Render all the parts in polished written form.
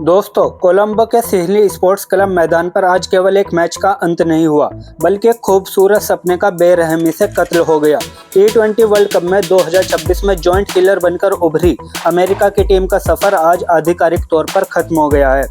दोस्तों, कोलंबो के Sydney sports club मैदान पर आज केवल एक मैच का अंत नहीं हुआ, बल्कि एक खूबसूरत सपने का बेरहमी से कत्ल हो गया। T20 वर्ल्ड कप में 2026 में जॉइंट किलर बनकर उभरी अमेरिका की टीम का सफर आज आधिकारिक तौर पर खत्म हो गया है।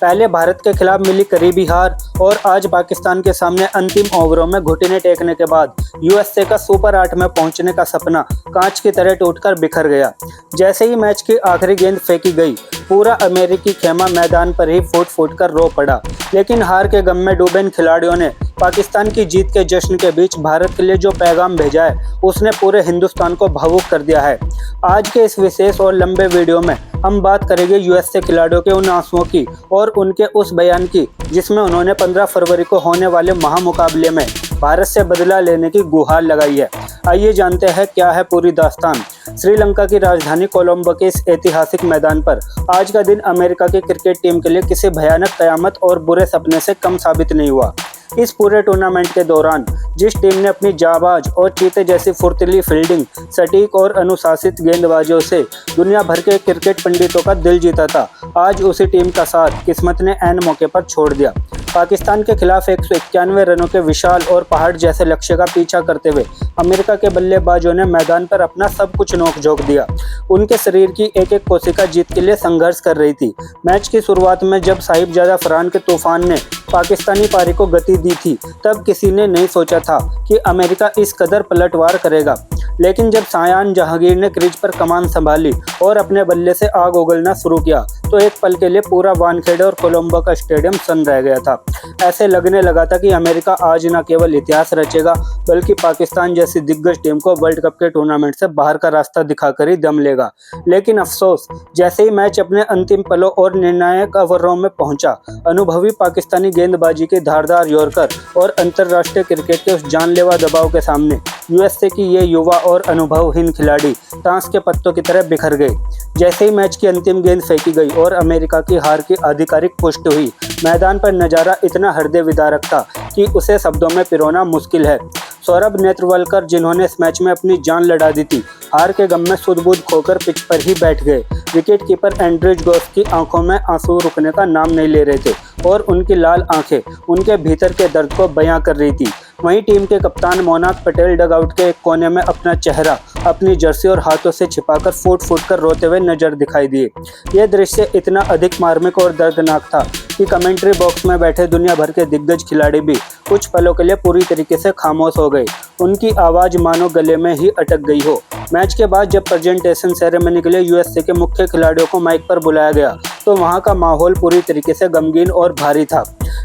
पहले भारत के खिलाफ मिली करीबी हार और आज पाकिस्तान के सामने अंतिम ओवरों में घुटने टेकने के बाद यूएसए का सुपर 8 में पहुंचने का सपना कांच की तरह टूटकर बिखर गया। जैसे ही मैच की आखिरी गेंद फेंकी गई, पूरा अमेरिकी खेमा मैदान पर ही फूट फूट कर रो पड़ा। लेकिन हार के गम में डूबे इन खिलाड़ियों ने पाकिस्तान की जीत के जश्न के बीच भारत के लिए जो पैगाम भेजा है, उसने पूरे हिंदुस्तान को भावुक कर दिया है। आज के इस विशेष और लंबे वीडियो में हम बात करेंगे यूएसए खिलाड़ियों के उन आंसुओं की और उनके उस बयान की जिसमें उन्होंने 15 फरवरी को होने वाले महामुकाबले में भारत से बदला लेने की गुहार लगाई है। आइए जानते हैं क्या है पूरी दास्तान। श्रीलंका की राजधानी कोलंबो के इस ऐतिहासिक मैदान पर आज का दिन अमेरिका की क्रिकेट टीम के लिए किसी भयानक कयामत और बुरे सपने से कम साबित नहीं हुआ। इस पूरे टूर्नामेंट के दौरान जिस टीम ने अपनी जाबाज और चीते जैसी फुर्तीली फील्डिंग, सटीक और अनुशासित गेंदबाजों से दुनिया भर के क्रिकेट पंडितों का दिल जीता था, आज उसी टीम का साथ किस्मत ने ऐन मौके पर छोड़ दिया। पाकिस्तान के खिलाफ 191 रनों के विशाल और पहाड़ जैसे लक्ष्य का पीछा करते हुए अमेरिका के बल्लेबाजों ने मैदान पर अपना सब कुछ नोक झोंक दिया। उनके शरीर की एक एक कोशिका जीत के लिए संघर्ष कर रही थी। मैच की शुरुआत में जब साहिबजादा फरहान के तूफान ने पाकिस्तानी पारी को गति दी थी, तब किसी ने नहीं सोचा था कि अमेरिका इस कदर पलटवार करेगा। लेकिन जब सायान जहांगीर ने क्रीज पर कमान संभाली और अपने बल्ले से आग उगलना शुरू किया, तो एक पल के लिए पूरा वानखेड़े और कोलंबो का स्टेडियम सन्न रह गया था। ऐसे लगने लगा था कि अमेरिका आज न केवल इतिहास रचेगा, बल्कि पाकिस्तान जैसी दिग्गज टीम को वर्ल्ड कप के टूर्नामेंट से बाहर का रास्ता दिखाकर ही दम लेगा। लेकिन अफसोस, जैसे ही मैच अपने अंतिम पलों और निर्णायक ओवरों में पहुंचा, अनुभवी पाकिस्तानी गेंदबाजी के धारदार यॉर्कर और अंतर्राष्ट्रीय क्रिकेट के उस जानलेवा दबाव के सामने यूएसए की ये युवा और अनुभवहीन खिलाड़ी ताश के पत्तों की तरह बिखर गए। जैसे ही मैच की अंतिम गेंद फेंकी गई और अमेरिका की हार की आधिकारिक पुष्टि हुई, मैदान पर नजारा इतना हृदय विदारक था कि उसे शब्दों में पिरोना मुश्किल है। सौरभ नेत्रवलकर, जिन्होंने इस मैच में अपनी जान लड़ा दी थी, हार के गम में सुध-बुध खोकर पिच पर ही बैठ गए। विकेट कीपर एंड्रिज गोफ की आंखों में आंसू रुकने का नाम नहीं ले रहे थे और उनकी लाल आंखें उनके भीतर के दर्द को बयां कर रही थी। वहीं टीम के कप्तान मोनाक पटेल डगआउट के एक कोने में अपना चेहरा अपनी जर्सी और हाथों से छिपाकर फूट फूट कर रोते हुए नजर दिखाई दिए। यह दृश्य इतना अधिक मार्मिक और दर्दनाक था कि कमेंट्री बॉक्स में बैठे दुनिया भर के दिग्गज खिलाड़ी भी कुछ पलों के लिए पूरी तरीके से खामोश हो गए। उनकी आवाज मानो गले में ही अटक गई हो। मैच के बाद जब प्रेजेंटेशन सेरेमनी के लिए यूएसए के मुख्य खिलाड़ियों को माइक पर बुलाया गया, तो वहां का माहौल पूरी तरीके से गमगीन और भारी था।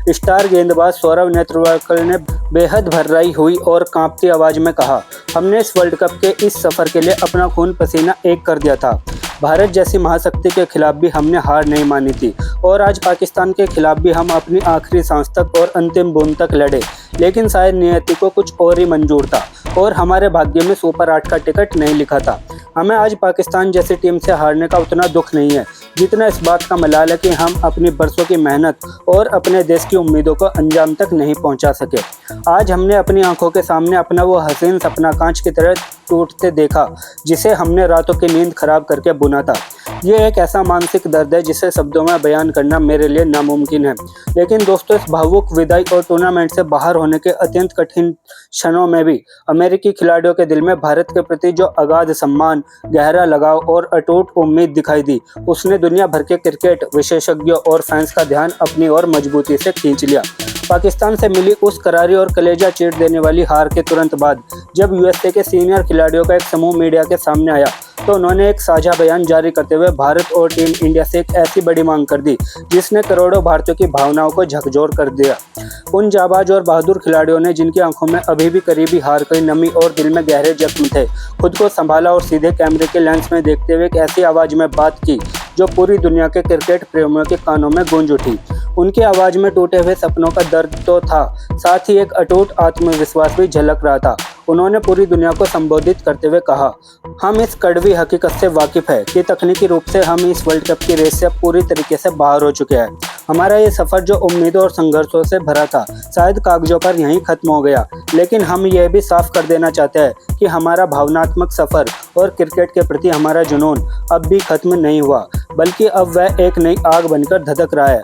स्टार गेंदबाज सौरभ नेत्रवलकर ने बेहद भर्राई हुई और कांपती आवाज में कहा, हमने इस वर्ल्ड कप के इस सफर के लिए अपना खून पसीना एक कर दिया था। भारत जैसी महाशक्ति के खिलाफ भी हमने हार नहीं मानी थी और आज पाकिस्तान के खिलाफ भी हम अपनी आखिरी सांस तक और अंतिम बूंद तक लड़े। लेकिन शायद नियति को कुछ और ही मंजूर था और हमारे भाग्य में सुपर 8 का टिकट नहीं लिखा था। हमें आज पाकिस्तान जैसी टीम से हारने का उतना दुख नहीं है जितना इस बात का मलाल है कि हम अपनी बरसों की मेहनत और अपने देश की उम्मीदों को अंजाम तक नहीं पहुंचा सके। आज हमने अपनी आंखों के सामने अपना वो हसीन सपना कांच की तरह टूटते देखा, जिसे हमने रातों की नींद खराब करके बुना था। ये एक ऐसा मानसिक दर्द है जिसे शब्दों में बयान करना मेरे लिए नामुमकिन है। लेकिन दोस्तों, इस भावुक विदाई और टूर्नामेंट से बाहर होने के अत्यंत कठिन क्षणों में भी अमेरिकी खिलाड़ियों के दिल में भारत के प्रति जो अगाध सम्मान, गहरा लगाव और अटूट उम्मीद दिखाई दी, उसने दुनिया भर के क्रिकेट विशेषज्ञों और फैंस का ध्यान अपनी ओर मजबूती से खींच लिया। पाकिस्तान से मिली उस करारी और कलेजा चीर देने वाली हार के तुरंत बाद जब यूएसए के सीनियर खिलाड़ियों का एक समूह मीडिया के सामने आया, तो उन्होंने एक साझा बयान जारी करते हुए भारत और टीम इंडिया से एक ऐसी बड़ी मांग कर दी जिसने करोड़ों भारतीयों की भावनाओं को झकझोर कर दिया। उन जाबाज और बहादुर खिलाड़ियों ने, जिनकी आंखों में अभी भी करीबी हार की नमी और दिल में गहरे जख्म थे, खुद को संभाला और सीधे कैमरे के लेंस में देखते हुए एक ऐसी आवाज में बात की जो पूरी दुनिया के क्रिकेट प्रेमियों के कानों में गूंज उठी। उनकी आवाज में टूटे हुए सपनों का दर्द तो था, साथ ही एक अटूट आत्मविश्वास भी झलक रहा था। उन्होंने पूरी दुनिया को संबोधित करते हुए कहा, हम इस कड़वी हकीकत से वाकिफ है कि तकनीकी रूप से हम इस वर्ल्ड कप की रेस से पूरी तरीके से बाहर हो चुके हैं। हमारा ये सफर जो उम्मीदों और संघर्षों से भरा था, शायद कागजों पर यहीं खत्म हो गया, लेकिन हम यह भी साफ कर देना चाहते हैं कि हमारा भावनात्मक सफर और क्रिकेट के प्रति हमारा जुनून अब भी खत्म नहीं हुआ। बल्कि अब वह एक नई आग बनकर धधक रहा है।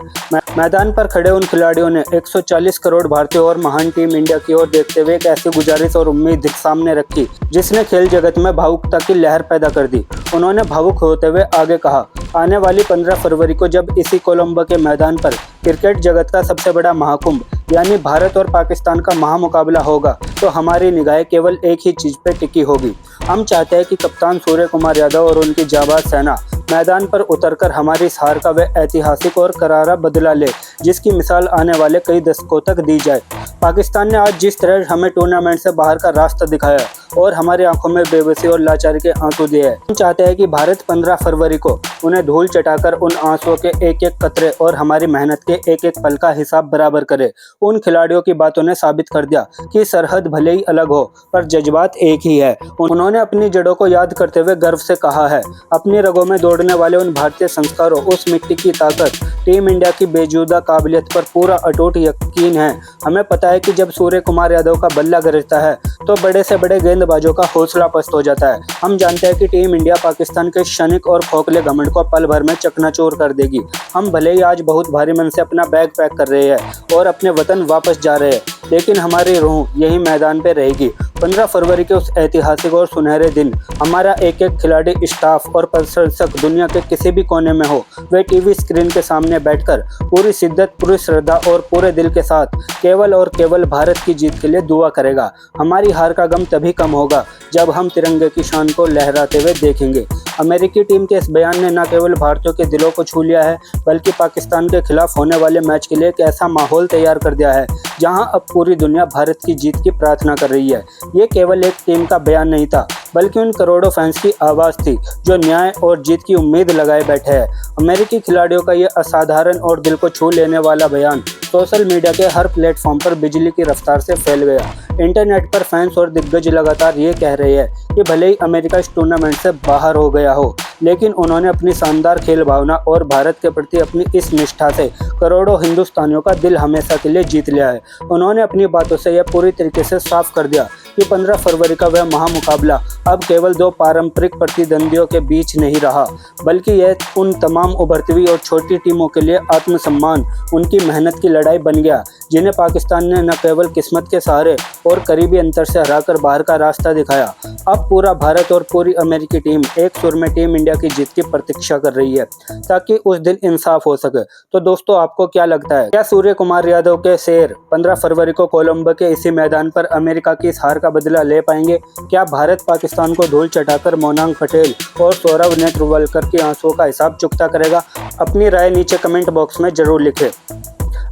मैदान पर खड़े उन खिलाड़ियों ने 140 करोड़ भारतीयों और महान टीम इंडिया की ओर देखते हुए एक ऐसी गुजारिश और उम्मीद सामने रखी जिसने खेल जगत में भावुकता की लहर पैदा कर दी। उन्होंने भावुक होते हुए आगे कहा, आने वाली 15 फरवरी को जब इसी कोलंबो के मैदान पर क्रिकेट जगत का सबसे बड़ा महाकुंभ यानी भारत और पाकिस्तान का महामुकाबला होगा तो हमारी निगाहें केवल एक ही चीज पे टिकी होगी। हम चाहते हैं कि कप्तान सूर्य कुमार यादव और उनकी जाबाज सेना मैदान पर उतरकर हमारी इस हार का वह ऐतिहासिक और करारा बदला ले जिसकी मिसाल आने वाले कई दशकों तक दी जाए। पाकिस्तान ने आज जिस तरह हमें टूर्नामेंट से बाहर का रास्ता दिखाया और हमारी आंखों में बेबसी और लाचारी के आंसू दिए हैं, हम चाहते हैं कि भारत 15 फरवरी को उन्हें धूल चटाकर उन आंसुओं के एक एक कतरे और हमारी मेहनत के एक एक पल का हिसाब बराबर करे। उन खिलाड़ियों की बातों ने साबित कर दिया कि सरहद भले ही अलग हो पर जज्बात एक ही है। उन्होंने अपनी जड़ों को याद करते हुए गर्व से कहा है, अपनी रगों में दौड़ने वाले उन भारतीय संस्कारों, उस मिट्टी की ताकत, टीम इंडिया की बेजुदा काबिलियत पर पूरा अटूट यकीन है। हमें पता है कि जब सूर्य कुमार यादव का बल्ला गरजता है तो बड़े से बड़े गेंदबाजों का हौसला पस्त हो जाता है। हम जानते हैं कि टीम इंडिया पाकिस्तान के क्षणिक और खोखले घमंड को पल भर में चकनाचूर कर देगी। हम भले ही आज बहुत भारी मन से अपना बैग पैक कर रहे हैं और अपने वतन वापस जा रहे हैं, लेकिन हमारी रूह यही मैदान पे रहेगी। 15 फरवरी के उस ऐतिहासिक और सुनहरे दिन हमारा एक एक खिलाड़ी, स्टाफ और प्रशंसक दुनिया के किसी भी कोने में हो, वे टीवी स्क्रीन के सामने बैठकर पूरी शिद्दत, पूरी श्रद्धा और पूरे दिल के साथ केवल और केवल भारत की जीत के लिए दुआ करेगा। हमारी हार का गम तभी कम होगा जब हम तिरंगे की शान को लहराते हुए देखेंगे। अमेरिकी टीम के इस बयान ने न केवल भारतीयों के दिलों को छू लिया है बल्कि पाकिस्तान के खिलाफ होने वाले मैच के लिए एक ऐसा माहौल तैयार कर दिया है जहां अब पूरी दुनिया भारत की जीत की प्रार्थना कर रही है। ये केवल एक टीम का बयान नहीं था बल्कि उन करोड़ों फैंस की आवाज़ थी जो न्याय और जीत की उम्मीद लगाए बैठे हैं। अमेरिकी खिलाड़ियों का ये असाधारण और दिल को छू लेने वाला बयान सोशल मीडिया के हर प्लेटफॉर्म पर बिजली की रफ्तार से फैल गया। इंटरनेट पर फैंस और दिग्गज लगातार ये कह रहे हैं कि भले ही अमेरिका इस टूर्नामेंट से बाहर हो गया हो, लेकिन उन्होंने अपनी शानदार खेल भावना और भारत के प्रति अपनी इस निष्ठा से करोड़ों हिंदुस्तानियों का दिल हमेशा के लिए जीत लिया है। उन्होंने अपनी बातों से यह पूरी तरीके से साफ कर दिया कि 15 फरवरी का वह महामुकाबला अब केवल दो पारंपरिक प्रतिद्वंदियों के बीच नहीं रहा, बल्कि यह उन तमाम उभरती हुई और छोटी टीमों के लिए आत्मसम्मान, उनकी मेहनत की लड़ाई बन गया जिन्हें पाकिस्तान ने न केवल किस्मत के सहारे और करीबी अंतर से हराकर बाहर का रास्ता दिखाया। अब पूरा भारत और पूरी अमेरिकी टीम एक सुर में टीम इंडिया की जीत की प्रतीक्षा कर रही है ताकि उस दिन इंसाफ हो सके। तो दोस्तों, आपको क्या लगता है, क्या सूर्य कुमार यादव के शेर 15 फरवरी को कोलंबो के इसी मैदान पर अमेरिका की इस हार का बदला ले पाएंगे? क्या भारत पाकिस्तान को धूल चटाकर मोनांग पटेल और सौरव नेत्रवलकर के आंसुओं का हिसाब चुकता करेगा? अपनी राय नीचे कमेंट बॉक्स में जरूर लिखें।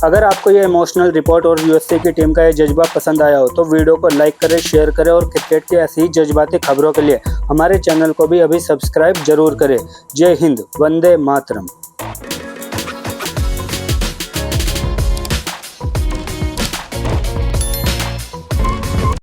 अगर आपको ये इमोशनल रिपोर्ट और यूएसए की टीम का ये जज्बा पसंद आया हो तो वीडियो को लाइक करें, शेयर करें और क्रिकेट की ऐसी ही जज्बाती खबरों के लिए हमारे चैनल को भी अभी सब्सक्राइब जरूर करें। जय हिंद, वंदे मातरम।